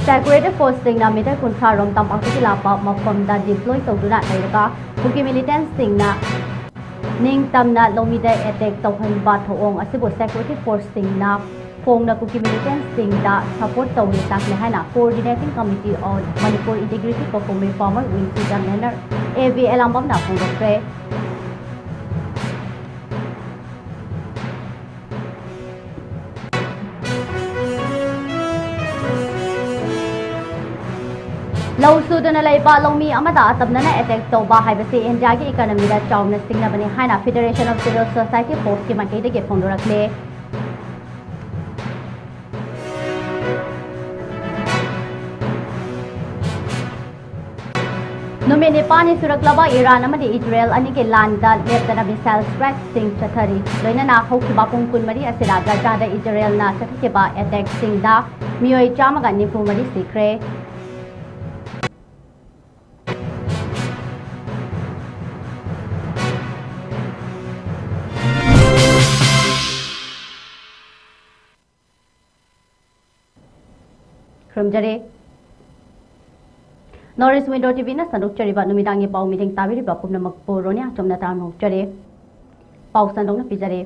Security Force na meter kuntra rom tampak ki lapa mafam da deploy tawduna lairaga Kuki militants na ning tamna lomida attack tawhan ba thoong asibo Security Force na phong na Kuki militants da support tawri tak lehana Coordinating Committee on Manipur Integrity Performing Farmer Wincy Damner AV elambam na phong dokre Law Sudan Laiba Lomi Amada Tabnana attack Toba Hibasi and Jagi economy that Chom Sinabani Hana Federation of Civil Society Post Kimakate get Pondorakle. Nomini Pani Suraklaba Iran Amadi Israel Aniki Landa Leptana Missile Strike Sing Chatari. Loinana Hokiba Punkunmari Asira Gajada Israel Na Chatakiba attack Singda Mioi Chamaga Nipumari Secret. Krumjare Norris Window TV na sandok chari ba numidangi pau meeting tabiri ba pumna makporonya chomna tamo chare pau sandok na pijare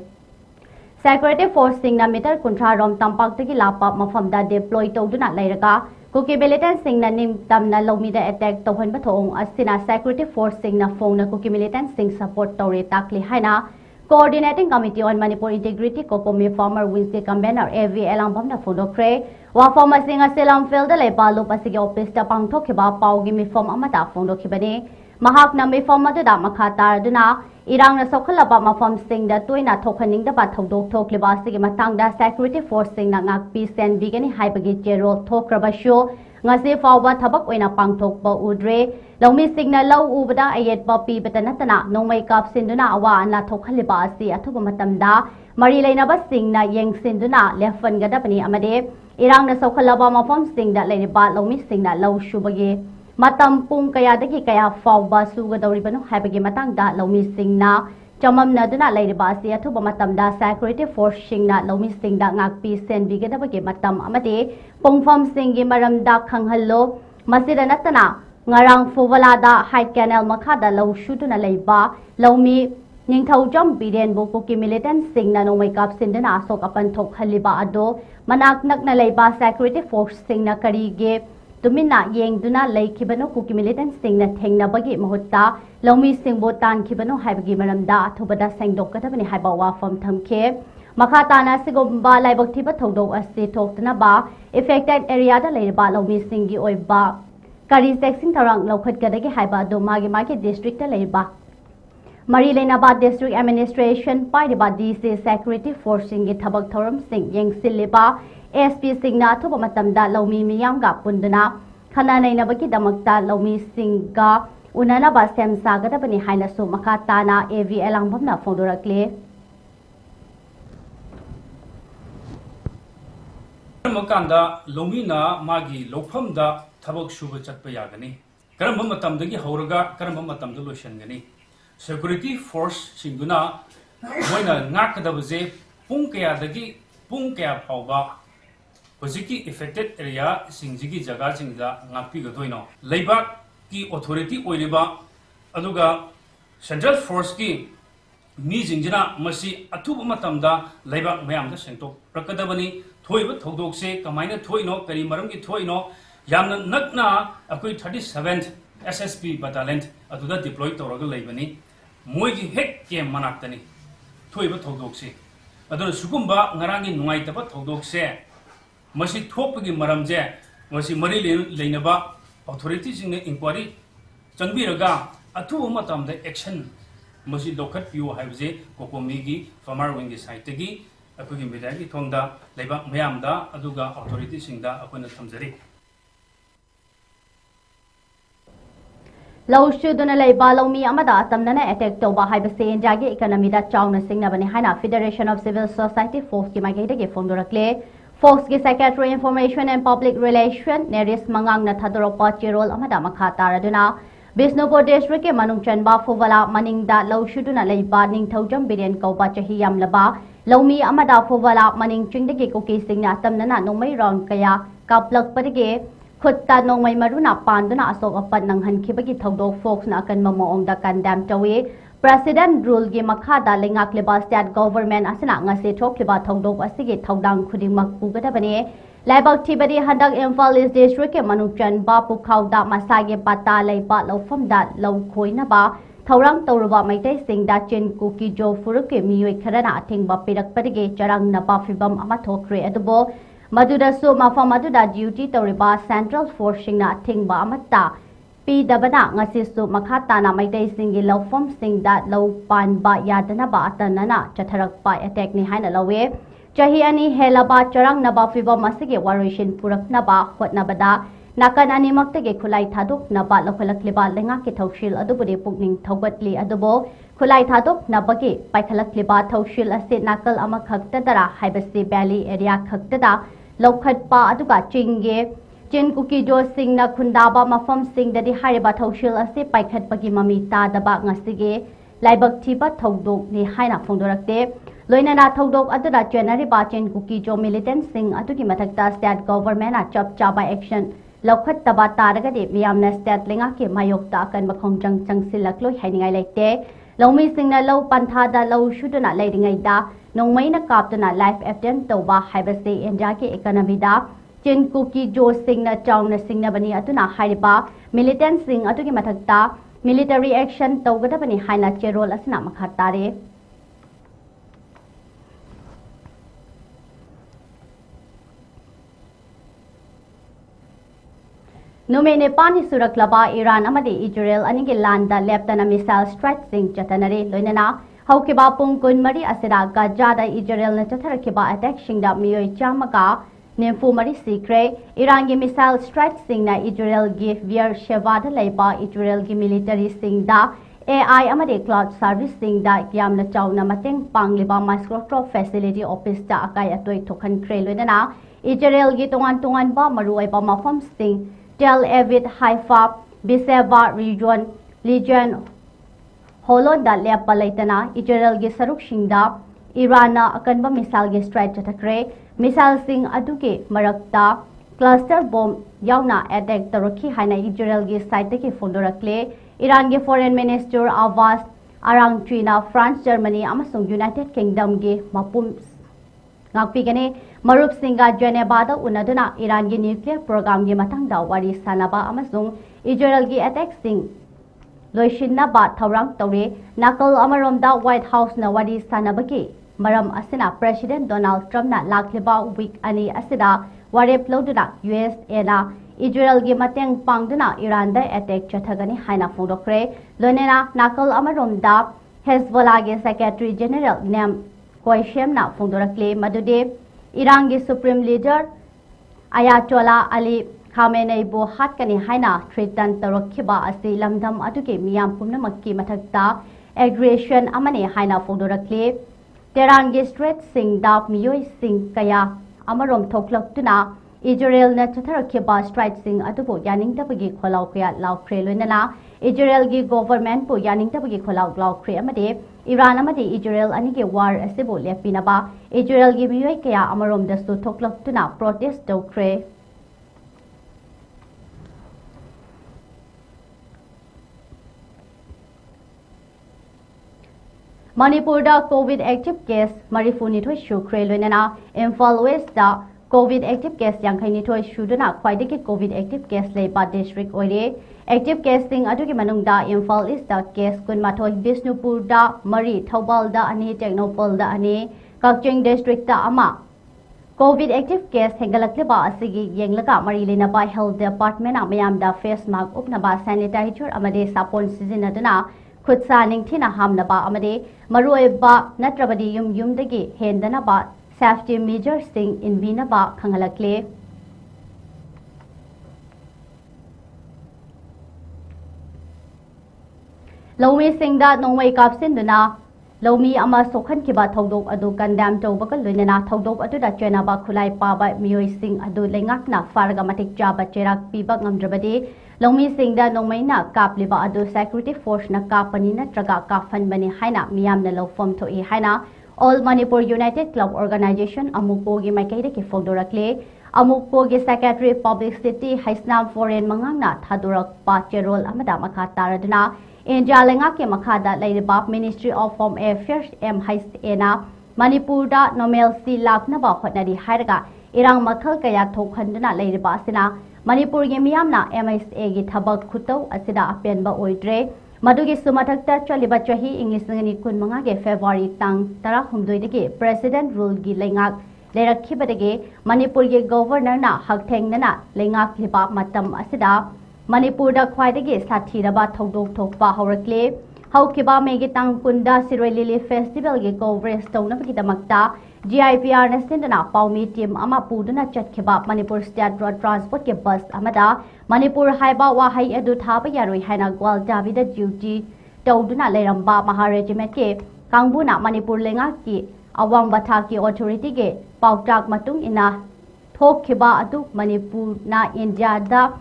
Security Force na meter kuntra rom tampak tagi lapa mafam da deploy tawduna lairaga Kuki militants na nim tamna lomida attack tawhan bathong asina Security Force na phone na Kuki militants support tawre takli haina Coordinating Committee on Manipur Integrity Kopomi Farmer Wincy Kambenar AV elambam na phonokre Wafama Singa Selam Field Lepa Lupasigi Office ta pangthokiba paugi mifom amata phondokhibani Mahak na mifom aduda makhatar duna irang na sokhalaba mafam singda toina thokhaningda ba thodok thokliba sigi matangda Security Force na ngakpi sen bigani haibagi jero thokrabashu ngasi fawba thabak oina pangthokba udre Lomi signal law ubada ayet ba pi batanatana nongmai kap sinduna awa na thokhaliba asi athuba matamda mari leina ba singna yeng sinduna lefan gadapani amade Irang na sokhalaba mafam singda leiniba lomi singna law shubagi matam pung kaya dagi kaya fawba sugadawribanu haibagi matangda lomi singna chamamna duna leiniba asi athuba matamda Security Force singna lomi singda ngakpi sen bigadabagi matam amade pungfam singi maramda khanghallo masida natana ngarang Fuwalada High Canal Makada Law Shutuna Leiba Lawmi Ningthau Jam Biren Bokuki Militant Singna Nomai Kap Sindana Asok Apan Thok Haliba Ado Manak Nakna Leiba Security Force Singna Karige Tumina Yeng Duna Lei Kibano Kuki Militant Singna Thengna Bagi Mahutta Lawmi Singbotan Kibano Haibagi Maramda Thubada Sengdok Katabani Haibawa From Thamke Makhatana Sigomba Laibak Tiba Thodok Asi Thoktana Ba Affected Area Da Leiba Lawmi Singi Oiba Kari Sexing Tarang Lokhat Kadagi Haiba Do Magi Market District Leiba Mari Lenaba District Administration Paiba DC Security Force Singi Thabak Thoram Sing Yeng Siliba SP Singna Thuba Matamda Lawmi Miyamga Punduna Khana Nainabaki Damakta Lawmi Singa Unana Ba Sem Sagadabani Hainasu Makatana AV Elangbamna Fondorakle Makanda Lomina Magi Lophamda Tabak Shuba Chatpayagani. Karamba Matamdagi Horaga, Karamba Matamdu Lushangani. Security Force Singuna, Wena Nakadabaze, Punkaya Dagi, Punkaya Pauba, Poziki affected area, Singzigi Jagajinga, Napi Gadoino. Labour Ki Authority Oiliba, Aduga, Central Force Ki, Mi Jinjina, Masi, Atuba Matamda, Labour Mayam the Sento, Prakadabani, Toiba Todokse, Kamina Toino, Perimarangi Toino, Yamna Nakna, Akui 37th SSP Battalion, Aduda deployed to Rogal Labani, Moigi Hek came Manatani, Toiba Todokse. Aduna Sukumba, Narangi Nuaitaba Todokse, Masi Topagi Maramje, Masi Mari Lainaba, authorities in the inquiry, Chanbiraga, Atu Matam the action, Masi Lokat Pio Habze, Kokomigi, Famar Wingi Saitagi, Akugi Midagi Tonda, Leba Mayamda, Aduga authorities in the Akuna Tamzari. Law Shuduna Leiba Lawmi Amada Tamnana attack Toba Hibasi and Jagi economy that Chowna Singnabani Hana Federation of Civil Society Force Kimagate Fondorakle Fox Secretary Information and Public Relation Neris Mangang Natadoropa Chirol Amada Makataraduna Bisnupur District Manungchan Ba Fuwala Maningda Law Shuduna Leiba Ning Taujam Bidian Kauba Chahiyam Laba Lawmi Amada Fuwala Maning Chingdagi Cookie Singna Tamnana Nomay Ron Kaya Kaplak Padige ขุดตานงไม่มารุนาปานดุนาอโศกอปันนังหันคิบกิทองโดโฟกส์นักันมามองดากันดามจวี President rule gi makhada lengak leba state government asana ngase thok leba thongdok asigi thodang khuding makpu gada bani laibak thibadi handak Imphal East district ke manukchan ba pukhauda masage pata leiba lofamda longkhoina ba thorang tawrba maitai singda chen kuki jo furuke miyoi kharana athingba pirak parige charang na ba fibam ama thokre adubo maduda su mafa maduda duty tawriba central forcing na athingba amataปีดับนะงาสิสุมาคาตานาไม่ได้สิ่งที่เราฟอมสิ่งดัดเราปานบายาดนะบาตันนั่นน่ะจะทรักไปแอตแทกนี่ให้น่ะเราเวจะเฮียนี่เฮลบาจรังนบาฟิบมาสิเกวาริชินปุรักนบาขวดนบดานักการนิมักตะเกคุไลทาดุกนบาเราขลักลิบาเลงากิทาวชิลอดุบดีปุกนิงทาวกัดลีอดุโบคุไลทาดุกนบกิไปขลักลิบาทาวชิลอสินักลอามาขักตะดาไฮเบซีแบลีเอเรียขักตะดาเราขัดปาอดุกาจิงเกเจนกุกิโจสิงนักคุณดาบมาฟอมสิงเดดิไฮเรบาทาวชิลอสิไปขัดปกิมามีตาดบะงาสิเกไลบักทีบัทาวดุกนี่ให้นักฟงดรักเตลอยนาทาวดุกอดุดาเจนนาริบาเจนกุกิโจมิลิเทนสิงอดุกิมาทักตาสเตทกอเวอร์เมนต์จับจาบาแอคชั่นเราขัดตบาตาระกดิมีอำนาจสเตทเลงาเกมายกตากันมาคงจังสิลักลอยให้ยังไงเลยเตเรามีสิ่งนั้นเราปันธาดาเราชุดนั้นเลยยังไงดานงไม่นักกาบตัวนั้นไลฟ์เอฟเดนตัวว่าไฮเบซีเอ็นจาเกอีกนามิดาเจนกุกิโจสิงนะจองนะสิงนะบันนี้อตุนาไฮริบามิลิเทนสิงอตุกิมาทักตามิลิเตอรี่แอคชั่นตัวก็ได้บันนี้ไฮนัดเจโรลอสนามาขัดตาเรนูเมเนปานิสุรักลบาอิรันอมาดีอิสราเอลอันนี้กิลันดาเลปตันมิสไซล์สไตรค์สิงจัตนารีลอยนาเฮาคิบาปุงกุนมารีอาเซดากาจาดาอิสราเอลเนจัตระคิบาแอตแทกชิงดามีอยจามกาเนมฟูมารีซีเครอิรันกิมิสไซล์สไตรค์สิงนาอิสราเอลกิเวียร์เชวาดาไลบาอิสราเอลกิมิลิเตอรี่สิงดา AI อมาดีคลาวด์เซอร์วิสสิงดากิยามนาจาวนามาเต็งปังลิบามาสโครทรอฟซิลิตี้ออฟฟิศดาอากายตัวทุกขันเครลอยนาอิสราเอลกิตงานบามารูไอบามาฟอมสิงTel Aviv, Haifa, Beersheba region, Holon da lepa laitana Israel gi saruk shingda Iran na akan ba missile gi strike chatakre missile sing aduke marakta cluster bomb yauna attack tarokhi haina Israel gi site ki fondorakle Iran gi foreign minister Abbas arang China France Germany amasung United Kingdom gi mapum ngakpigane marup singa Geneva unaduna Iran gi nuclear program gi matangda wari sanaba amasung Israel gi attack sing loishinna ba thawrang tawre nakal amaromda White House na wari sanabaki maram asina President Donald Trump na lakleba week ani asida warep loduna USA na Israel gi mateng pangduna Iran da attack chathagani haina phondokre lonena nakal amaromda Hezbollah gi Secretary General Nam Koishem na phondorakle madude Iran gi Supreme Leader Ayatollah Ali Khamenei bo hat kani haina threaten tarokhiba asi lamdam aduke miyam pumnamakki mathakta aggression amane haina phondorakle Tehran gi Strait sing da miyoi sing kaya amarom thoklaktuna Israel na chatharakhiba strike sing adubo yaning tabagi kholau kya laukhre loinana Israel gi government po yaning tabagi kholau laukhre amade Iran amade Israel ani ge war asibo lepinaba Israel gi miyoi kaya amarom dasu thoklaktuna protest dokre Manipur da COVID active case marifuni thoi shukre loinana Imphal West da COVID active case yang khaini thoi shuduna khwaidagi COVID active case leiba district oire active case sing adugi manungda Imphal East da case kun mathoi Bishnupur da Mari Thobal da ani Technopol da ani Kakching district da ama COVID active case hengalakliba asigi yenglaga Mari lenaba health department amayam da face mask upnaba sanitizer amade sapon sizinaduna khutsa ningthina hamnaba amade maruiba natrabadi yumdagi hendanaba safety measures sing inbinaba khangalakle Lomi singda nongwai kapsinduna Lomi ama sokhan kiba thodok adu kandam tawbaka loinana thodok adu da chenaba khulai paba miyoi sing adu lengakna farga matik jaba cherak piba ngamdrabadi Lomi singda nongmaina kapliba adu security force na kapani na traga kafan bani haina miyam na lofom thoi haina All Manipur United Club Organization amuko gi maikaida ki fogdorakle Amukpogi Secretary Publicity Haisnam Foreign Mangangna Thadurak Pa Cherol Amada Makataradana India Lengake Makada Labour Ministry of Home Affairs M Hais Ena Manipurda Nomel Si Laknaba Hotnadi Hairaga Irang Makal Kaya Tokhandana Labour Sina Manipur Yamiamna MSA gi Thabak Khuto Asida Apenba Oidre Madugi Sumatakta Chaliba Chahi English Ngani Kun Mangage February Tang Tara Humdoidagi President Rule gi Lengak Lerakibadagi Manipur gi Governor na Hakteng Nana Lengak Liba Matam Asida Manipur da Khwaidagi Sathiraba Thodok Thokpa Horakle Haukiba Megi Tang Kunda Siroi Lily Festival gi coverage Tonabagi Damakta GIPR Nasindana Paumi Team Ama Puduna Chatkiba Manipur State Road Transport ke bus Amada Manipur Haiba Wahai Edu Thaba Yarui Haina Gwal Davida Duty Toduna Leramba Maharegiment ke Kangbuna Manipur Lengaki Awang Bataki Authority ke Pautak Matung Ina Thokkiba Atu Manipur na India da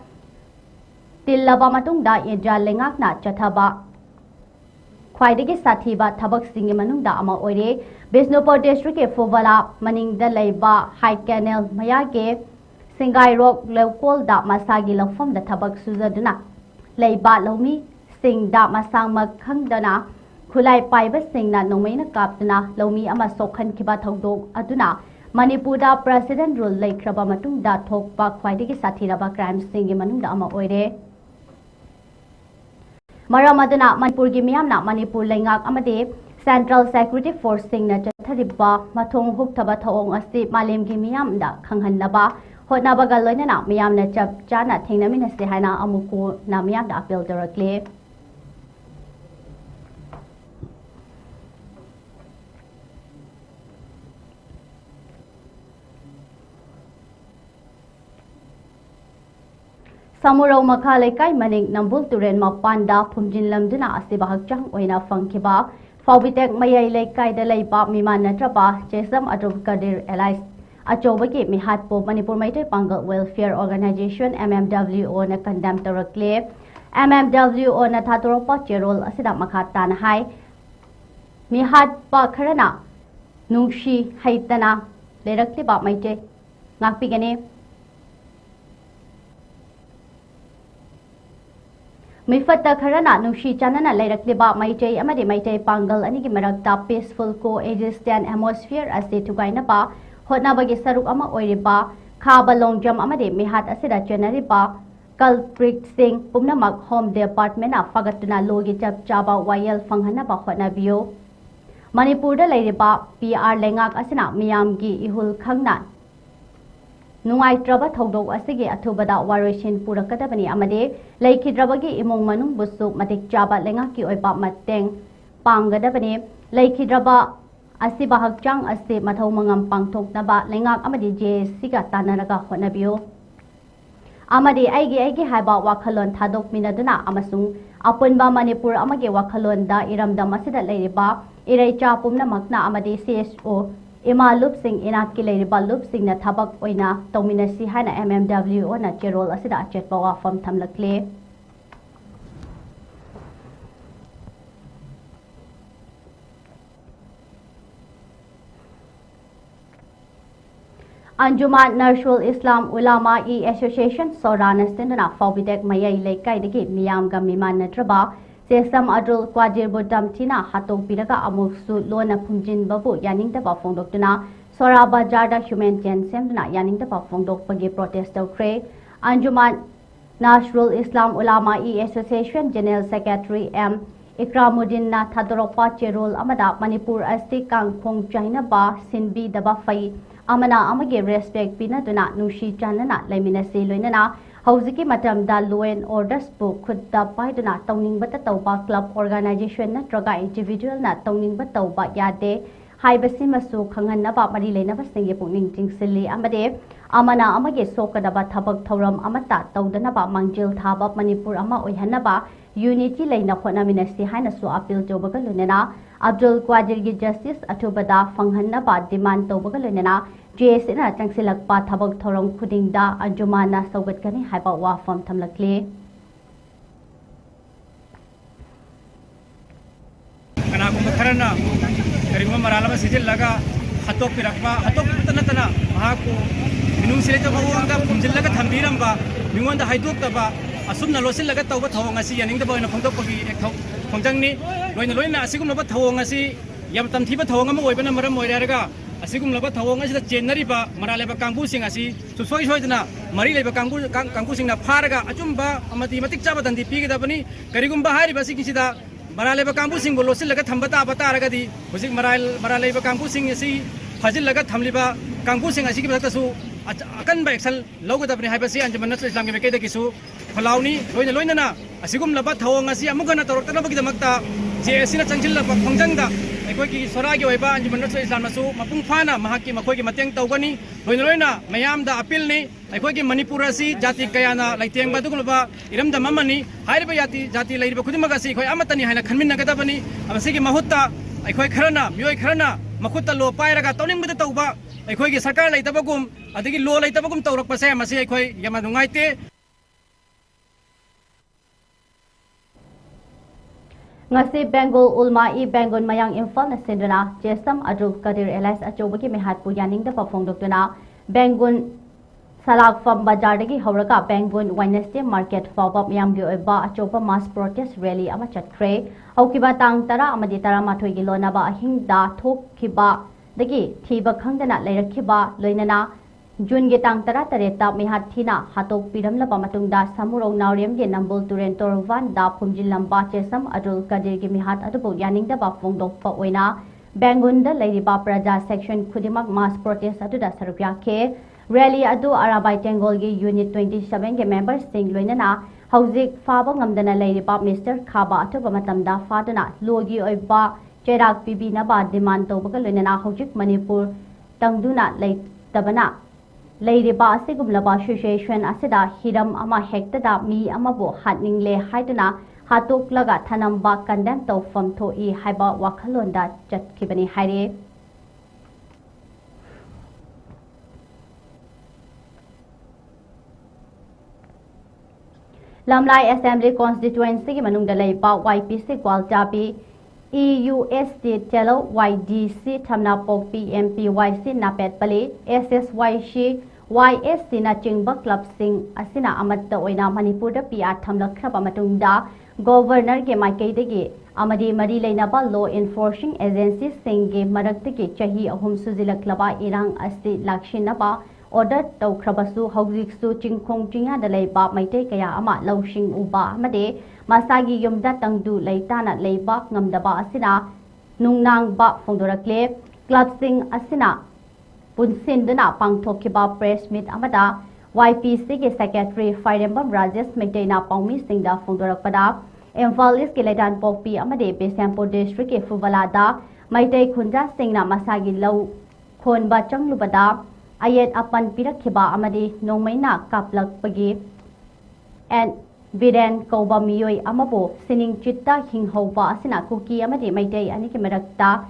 Tillaba Matung da India Lengak na Chathaba Khwaidagi Sathiba Thabak Singi Manungda Ama Oire Bisnupur District ke Fovala Maningda Leiba High Canal Mayage Singai Rock Lokol da Masagi Lafam da Thabak Suzaduna Leiba Lomi Sing da Masang Makhangdana Khulai Paiba Sing na Nomaina Kaptuna Lomi Ama Sokhan Kiba Thodok Aduna Manipur da President Rule Laikraba Matung da Thokpa Khwaidagi Sathiraba Crime Singi Manungda Ama Oire Maramadana Manipur gi miyamna Manipur Lengak amade Central Security Force singna chathariba mathong hupthaba thaong asi malem gi miyamda khanghanaba hotnaba ga loinana miyamna chap chana thengnamina se haina amuko na miyamda appeal directly Samurau Makale Kai Maning Nambul Turen Mapanda Pumjin Lamduna Asiba Hakchang Oina Funkiba Faubitek Mayay Lekai de Leiba Mimana Trapa Jesam Adov Kadir Allies Achobaki Mihatpo Manipur Maite Pangal Welfare Organization MMWO na condemn directly MMWO na Tatoropa Cherol Asida Makatan Hai Mihat Pa Karana Nungshi Haitana Lerakli Ba Maite Ngakpigane Mifata Karana Nushi Chanana Lerakliba Maite Amadi Maite Pangal Anigi Marakta Peaceful Coexistence Atmosphere Ase Tugainapa Hotnabagi Saruk Ama Oiriba Kaba Longjam Amadi Mihat Asida Janariba Kalprit Singh Pumnamak Home Department of Fagatuna Logi Chap Chaba Wayel Fanghanaba Hotnabio Manipur da Leiriba PR Lengak Asina Miyamgi Ihul Khangnan Nungai Traba Thodok Asigi Atubada Warishin Purakadabani Amade Leiki Drabagi Imong Manung Busu Matik Jaba Lengaki Oiba Mateng Pangadabani Leiki Draba Asiba Hakchang Asi Matau Mangam Pangtok Naba Lengak Amadi J Siga Tananaga Honabio Amadi Aigi Haiba Wakalon Thadok Minaduna Amasung Apunba Manipur Amage Wakalon da Iramda Masida Leiriba Irecha Pumna Makna Amadi CSO Ima Loop Singh Inat Kileriba Loop Singh na Thabak Oina Tominasi Hana MMWO na Cherol Asida Chetbawa from Tamlakle Anjuman Narshul Islam Ulama E Association Sorana Sindana Fawidek Mayay Lekai Digi Miyam Gamiman Natraba Sesam Adul Kwajir Budam Tina Hatok Piraga Amuksu Lona Punjin Babu Yaning the Bafong Doctona Soraba Jarda Humanitarian Semdana Yaning the Bafong Dok Pagi Protest Kre Anjuman Nasrul Islam Ulama E Association General Secretary M Ikramuddin na Thadoropa Cherol Amada Manipur Asti Kang Khong China Ba Sinbi Daba Fai Amana Amage Respect Pina Duna Nushi Chanana Lemina Se Loinana Hauziki Matamda Law and Orders Book could the Paiduna Toning Bata Tauba Club Organization Natraga individual na Toning Batauba Yade Haibasimasu Kanganaba Marilena Singi Puning Sili Amade Amana Amage Sokadaba Tabak Toram Amata Taudanaba Mangjil Taba Manipur Ama Oihanaba Unity Lena Ponaminasi Hanasu Appeal Tobagalunena Abdul Quadirgi Justice Atubada Fanghanaba Demand Tobagalunena JSNA Tangsilakpa Tabak Torong Kudingda Anjumana Sogatkani Haibawa from Tamlakle Kanakum Karana Karima Maralama Sijil Laga Hatok Pirakma Hatok Tanatana Mahako minung sila to mawang ka pumjil laga thambiram ba mingon da haiduk ta ba asum na losil laga tawba thawang asi yaning da ba na phongtok pagi ek phongjang ni loina asigum na ba thawang asi yam tam thi ba thawang ma oiba na maram oira raga asigum laba thawang asi da chenari ba marale ba kangbu sing asi su soi soi dana mari le ba kangbu sing na pharaga achum ba amati matik chaba dandi pi ga da bani karigum ba hari ba sing sida marale ba kangbu sing losil laga thamba ta ba ta raga di hojik marale ba kangbu sing asi fajil laga thamli ba kangbu sing asi ki ba ta su akan ba excel logo da bani hai ba si anjaman nasl islam ke da ki su phalauni loina na asigum laba thawang asi amuga na torok ta ba ki da makta je asina changil la phongjang da अखोई की सोरागी होइबा अंजुमन नस्ल इस्लाम नसु मपुंग फाना महाकी मखोई की मतेंग तौगनी लोइना मयाम दा appeal नि अखोई की मणिपुर असि जाति कयाना लाइतेंग बदुगलबा इरम द ममनी हाइरबा जाति लैरबा खुदिमगा सि अखोई अमतनी हाइना खनमिन नगदबनी अमसि की महुत्ता अखोई खरना मियोय खरना मखुत्ता लो पाइरगा तौनिंग बद तौबा अखोई की सरकार लैतबगुम अदगी लो लैतबगुम तौरकपसे मसि अखोई यमा नुंगाइते ngasi Bengal ulma I Bengal mayang Imphal na sindana Jesam Adul Kadir Elias achobagi mehat pu yaning da pafong doktuna Bengal Salak from Bazar dagi hauraga Bengal Wednesday market fawba miyam gi oiba achoba mass protest rally ama chatkre haukiba tang tara amadi tara mathoi gi lona ba ahingda thokkiba dagi thiba khangdana leirakhiba loinana June ge tang tara tareta mehat thina hatok piram laba matungda samurong naurem ge nambul turen torwan da phumjil lamba Jesam Adul Kadir ge mehat atubu yaning da ba fongdok pa oina Bengal da leiriba praja section khudimak mass protest atuda sarupya ke rally adu arabai tengol gi unit 27 ge members sing loinana hauzik faba ngamdana leiriba Mr Khaba atuba matamda fadana logi oiba cherak pibi na ba demand tobaga loinana hojik Manipur tangduna lei tabana leiriba asigumlaba association asida hiram ama hektada mi amabu hatningle haiduna hatok laga thanamba condemn tawfam thoi haiba wakhalonda chatkibani haire Lamlai Assembly constituency ki manungda leiba YPC Kwaltapi EUST Telo YDC Thamna Pok PMPYC Napet Pali SSY Shi YSC na Chingba Club Sing asina amatta oina Manipur da PR thamlakraba matungda Governor ke Maikai degi amadi mari leinaba law enforcing agencies singge maraktiki chahi ahum suzilaklaba irang asti lakshinaba order tawkhrabasu hawjiksu chingkhong chinga da leiba maitai kaya ama lawshing uba amade masagi yumda tangdu leitana leiba ngamdaba asina nungnang ba phongdorakle club sing asina punsindana pangthokhiba press meet amada YPC ke secretary Fairembam Rajesh Maintaina Pangmi Singda phongdorakpada Emphalis ke Leidan Pokpi amade Bisampur district ke Fubalada Maitai Khunja Singna masagi law khonba changlubada ayet apan pirakhiba amadi nongmaina kaplakpagi and Viren Kauba Miyoi Amabo Sining Chitta Hinghoba Asina Kuki Amadi Maitai Aniki Marakta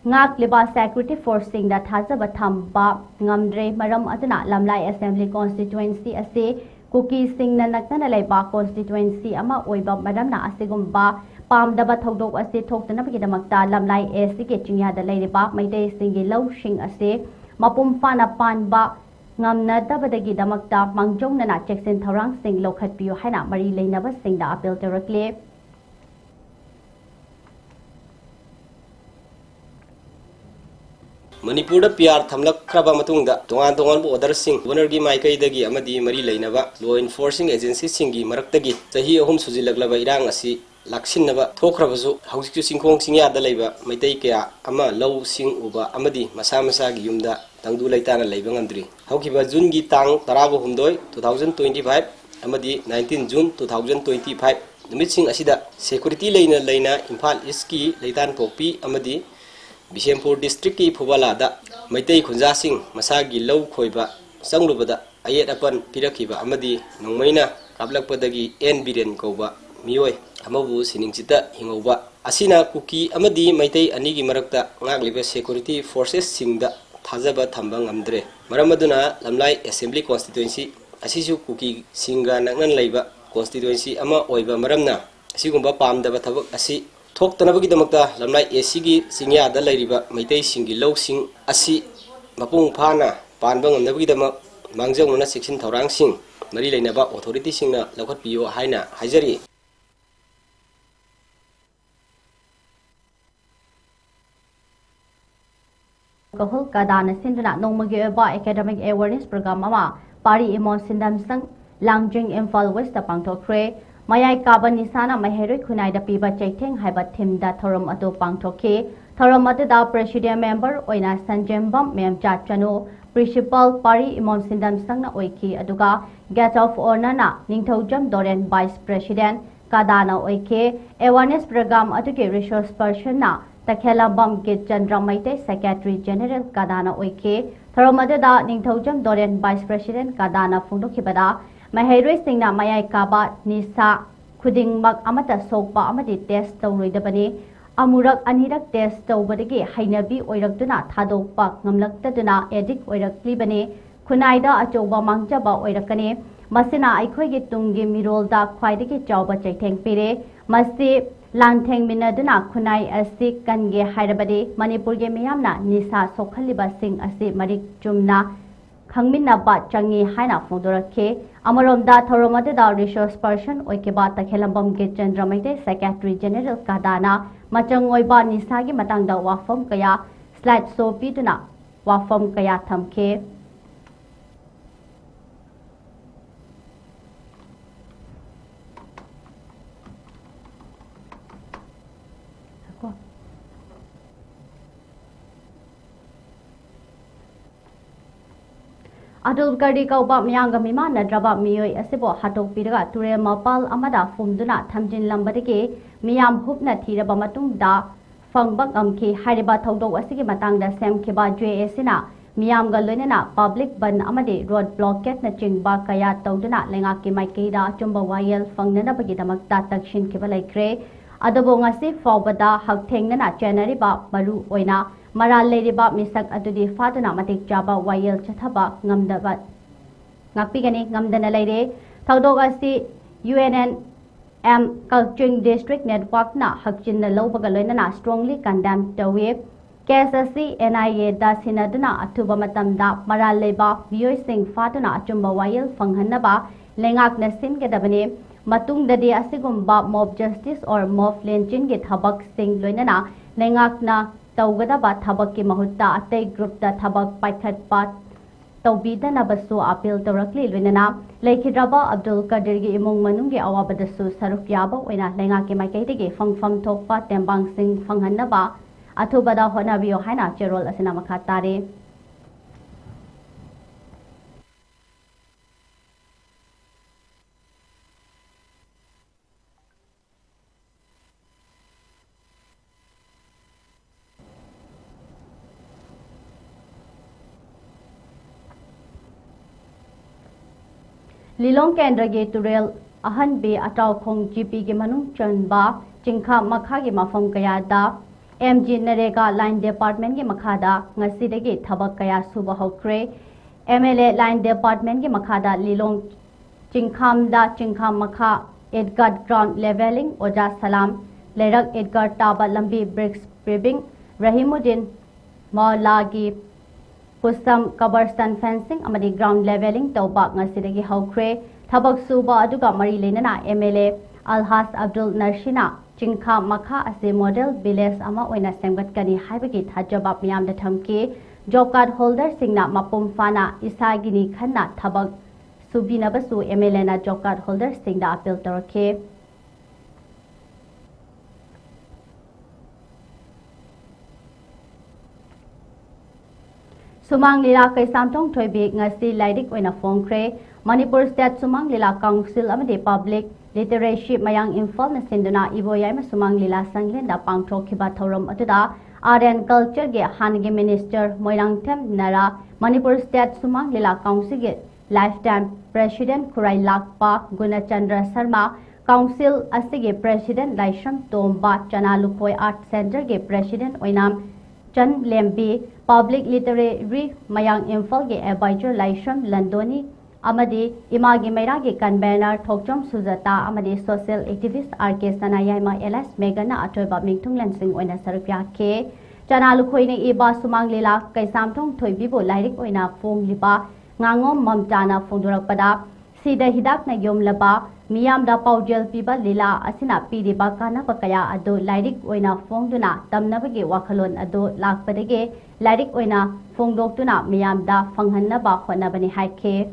Ngak Liba Security Forcing that has a Batamba Ngamdre Maram Adana Lamlai Assembly Constituency Ase Kuki Sing Nanakana Leba Constituency Ama Oiba Madamna Asigumba Pam Daba Togdok Ase Tokana Pidamakta Lamlai Esi Getchinga the Lady Ba Maitai Singi Low Shing Ase Mapum Fana Panba ngamna dabadagi damakta mangjong nana Jackson Tharang Singh lokhat piyo haina mari leinaba singda appeal directly Manipur da PR thamlak khraba matungda tongan bu order sing governor gi maikai dagi amadi mari leinaba law enforcing agency singi maraktagi chahi ahum sujilaklaba irang asi laksinaba thokrabasu hausikchu singkhong singya da leiba maitai kya ama law sing uba amadi masa gi yumda tangdu laitana leiba ngamdri haukiba June gi tang tarabu humdoi 2025 amadi 19 June 2025 numit sing asida security leina Imphal East ki leitan pokpi amadi Bisampur district ki Fubalada Maitai Khunja Sing masagi law khoiba sanglubada ayet apan pirakhiba amadi nongmaina kaplakpadagi en biren koba miyoi amabu siningchita hingoba asina kuki amadi Maitai anigi marakta ngagliba security forces singda thajaba thamba ngamdre maramaduna Lamlai Assembly constituency asisu kuki singa nangnan leiba constituency ama oiba maramna asigumba pamdaba thabak asi thoktanabagi damakta Lamlai AC gi singya da leiriba Maitai singi law sing asi mapung phana पान बंगम नबीदमक मांगजौना section थौरांगसिंग मरी लेनबा ऑथोरिटीसिंगना लौखटपियो हाइना हाइजरी कहल कादाना सिंधुना नोंमगी ओबा academic awareness programme अमा पारी इमोन सिंदम संग लांगजिंग Imphal waste पांगथोखरे मयाई काबा निसाना महेरोई खुनाइदा पीबा चैथेंग हाइबा थिमदा थोरम अदो पांगथोखे थोरम अदुदा प्रेसिडेंट मेंबर ओइना संजेमबम मेमचा चनो प्रिंसिपल पारी इमोन सिंदम संगना ओइखी अदुगा गेट ऑफ ऑनर ना निंगथौजम दोरेन वाइस प्रेसिडेंट कादाना ओइखे अवेयरनेस प्रोग्राम अदुगे रिसोर्स पर्सन ना Takhelambam K Chandramaite secretary general कादाना ओइखे थोरमददा निंगथौजम दोरेन वाइस प्रेसिडेंट कादाना फोंदोखिबदा महेरोई सिंगना मयाई काबा निसा खुदिंगमक अमता सोकपा अमदि टेस्ट तौरोइदबनी अमुरक अनिरक टेस्ट तौबदगी हैनबी ओइरक्तुना थादोकपा ngamlaktaduna एडिक ओइरक्लिबनी खुनाइदा अचौबा मांगजबा ओइरकनी मसिना अखोइगी तुंगी मिरोलदा ख्वाइदगी चौबा चैथेंग पिरे मसि लांथेंग मिनदुना खुनाइ असि कनगे हाइरबदी मणिपुरगे मियामना निसा सोखलिबा सिंग असि मरिक चुमना खंगमिनबा चंगी हाइना फोंदोरखे अमरोमदा थोरमददा रिसोर्स पर्सन ओइकेबा तखेलंबम गे चंद्रमैते सेक्रेटरी जनरल कादाना मचंग ओइबा निसागी मतंगदा वाफम कया स्लाइड शो पीदुना वाफम कया थमखे अदुल कड़ी कौबा मियांगा मिमा नद्रबा मियोय असिबो हाटोक पिरगा तुरे मपाल अमदा फुमदुना थमजिन लंबदगे मियाम हुपना थीरबा मतुंगदा फंगबक अमखी हारिबा थौदोक असिगे मतंगदा सेमखिबा जेएसिना मियामगा लोइनना पब्लिक बन अमदे रोड ब्लॉकेट न चिंगबा कया तौदुना लेंगाकी माइकेदा चुंबा वायल फंगननबगी दमकता तक्षिन खिबा लेख्रे अदबो ngasi फावबदा हकथेंगनना चेनरिबा मरु ओइना मराल लेरिबा मिसक अदुदी फादुना मतिक जाबा vial चथबा ngamdaba ngakpigani ngamdana leire thaudoga si UNNM Culturing District Network na hakchinna lawbaga loinana strongly condemn tawe KSC NIA da sinaduna athuba matamda maral leba bioi sing fatuna achumba wayel fanghanaba lengak na singedabani matungdadi asigumba mob justice or mob lynching ge thabak sing loinana lengak na tawgadaba thabak ki mahutta atei group da thabak paikhatpa तौबीदनबसु appeal तौरक्ली लोइनना लेखिद्रबा अब्दुल कदीर गी इमुंग मनुंगी अवाबदसु सरुक याबा ओइना लेंगा के माइकैदगी फंगफम थोकपा टेम्बांग सिंग फंगहन्नबा अथुबदा होनाबियो हाइना चेरोल असिना मखा तारे लिलोंग केंद्र के तुरेल अहन बे अटाव खोंग जीपी के मनु चनबा चिंखा मखा के मफम कयादा एमजी नरेगा लाइन डिपार्टमेंट के मखादा ngasiदगी थबक कया सुबह होख्रे एमएलए लाइन डिपार्टमेंट के मखादा लिलोंग चिंखामदा चिंखा मखा एडगर्ड ग्राउंड लेवलिंग ओजा सलाम लेरक एडगर्ड टाबा लंबी ब्रिक्स प्रिबिंग रहीमुद्दीन मौलागी पुसम कबरस्टन फेंसिंग अमदी ग्राउंड लेवलिंग तौबा ngasiदगी होख्रे थबक सुबा अदुगा मरी लेनना एमएलए अलहास अब्दुल नरशिना चिंखा मखा असे मॉडल विलेज अमा ओइना सेमगतकनी हाइबगी थाजबा मियामदा थमके जॉब कार्ड होल्डर सिंगना मपुम फाना इसागिनी खन्ना थबक सुबिनबसु एमएलए ना job card holder सिंगदा appeal तोरखे Sumang लीला कैसामथोंग थोइबी ngasi लाइडिक ओइना फोंख्रे मणिपुर स्टेट सुमांग लीला काउंसिल अमदे पब्लिक लिटरेसी मयांग इम्फाल न सिंदुना इबोयाम सुमांग लीला संगलेंदा पांगथोखिबा थौरम अदुदा आर्ट एंड कल्चर के हानगे मिनिस्टर मोइरांगथेम नरा मणिपुर स्टेट सुमांग लीला काउंसिल के लाइफ टाइम प्रेसिडेंट खुराई लाकपा गुणचंद्र शर्मा काउंसिल असिगे president Laishram Tomba Chanalukhoi art centre के president Oinam Chanlembi public literary मयांग इम्फाल के एडवाइजर लाइशम लंदोनी अमदी इमागी मैरागी कन्वेनर थोकचोम सुजाता अमदी social activist RK Sanayama LS मेगना अथोबा मिंगथुंगलन सिंह ओइना सरुप्या के Chana Lukhoi ni Iba Sumang Lila Kaisam Thong Thoi Bibo Lairik Oina Fong Lipa Ngangom Mamtana Fongdurak Pada Sida Hidak na Yom Laba Miyam da Paujel Piba Lila Asina Pidi Bakana Bakaya Ado Lairik Oina Fongduna Tamnabagi Wakalon Ado Lakpadege Lairik Oina Fongdoktuna Miyam da Fanghanna Ba Khonabani Haike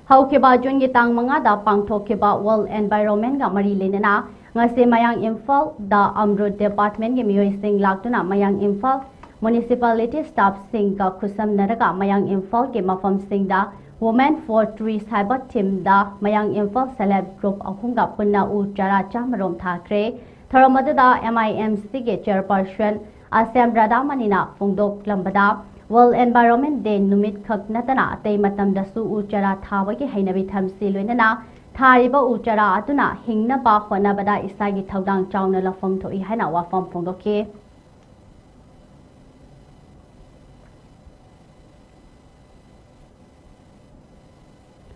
Haukiba Jungi Tang Manga da Pangthokiba World Environment ga Mari Lenana Ngase Mayang Imphal da Amrut Department gi Miyoi Sing Laktuna Mayang Imphal Municipality Staff Sing ga Khusam Naraga Mayang Imphal ke Mafam Sing da Women for Trees Haibat Team da Mayang Imphal Celeb Group Ahunga Punna U Chara Chamarom Thakre Tharamada da MIMC ge Chairperson Asem Radamanina Fungdok Lambada World Environment Day Numit Khak Natana Atei Matam Dasu Uchara Thawagi Hainabi Thamsi Loinana Thariba Uchara Atuna Hingna Ba Khona Bada Isagi Thaudang Chawna Lafam Thoi Haina Wafam Phongdoke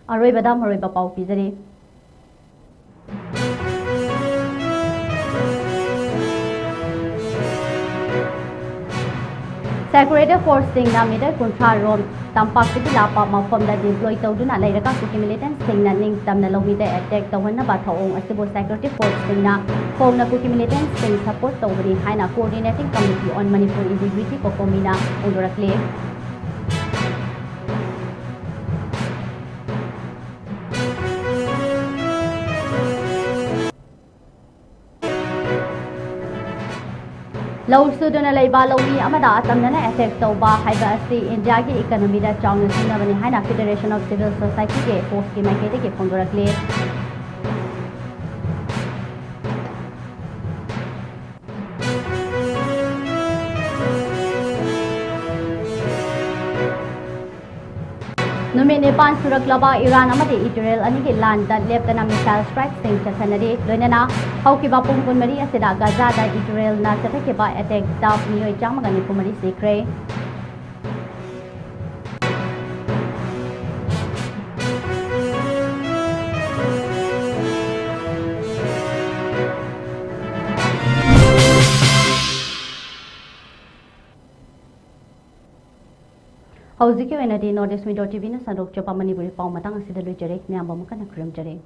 Aroi Bada Maroi Ba Pau Pizari Secretary for Sing na Middle Contra Rom Tampak Tiki Lapa Mafam da deploy Tawduna Lairaka Kuki Militant Sing na Ning Tam na Lomida Attack Tawan na Bataong Asibo Secretary for Sing na Kong na Kuki Militant Sing Support Tawari Haina Coordinating Committee on Manipur Integrity Kokomina Undurakle Law Sudana Laiba Lomi Amada Tamnana Attack Tauba Haiba Asi India ki economy da Chawna Sinabani Haina Federation of Civil Society ke post ki Maikete ke Phongdorakle Numi Nepal Suraklaba Iran Amadi Israel Aniki Land that Leptana Missile Strike Sing Chasanadi Lunana Haukiba Pungkun Mari Asida Gaza da Israel na Chatakiba Attack da Miyoi Chamagani Pumari Sikre Hauzi ke wenadi Northeast Media TV na Sandok Chapa Manipuri Pau Matang Asida Lui Jare Nyamba Mukana Krim Jare